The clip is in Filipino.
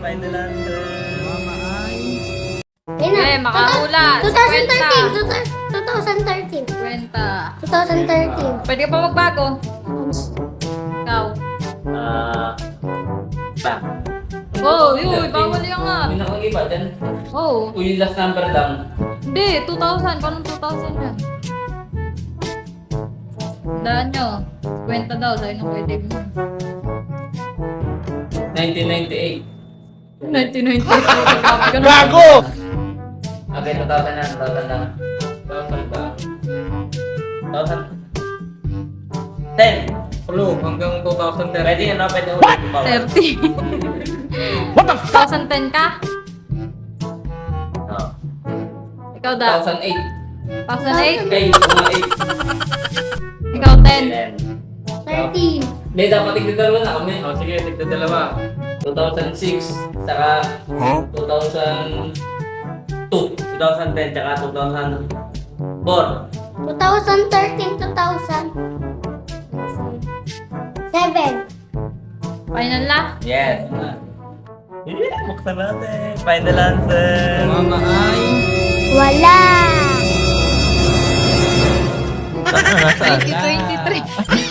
Final answer. Mama ay... Eh, makahula. 2013. 50. 2013. Pwede ka pa magbago. Ikaw. Ba? Oh, yun. Bawal yan nga. May nakag-iba dyan. Oh. Yung last number lang. Hindi, 2000. Paano 2000 yan? Daan nyo. 50 daw. Sa'yo na pwede mo. 1998. 1994. Gago! Okay, 2000 na. 2000 na. 2000 ba? 2010. Hello, hanggang 2010. Pwede yan, no? Pwede ulit yung bawal. 30. 2010 ka? Oh. Ikaw da. 2008. 2008? Okay, mga 8. Ikaw 10. 13. Hindi, dapat tigdadalawa na kami. Oh, sige, tigdadalawa. 2006, saka 2002, 2010, saka 2004. 2013, 2000. 7. Final na? Yes. Buksan natin. Final answer. Mama ay... Wala. Nasaan? 2023.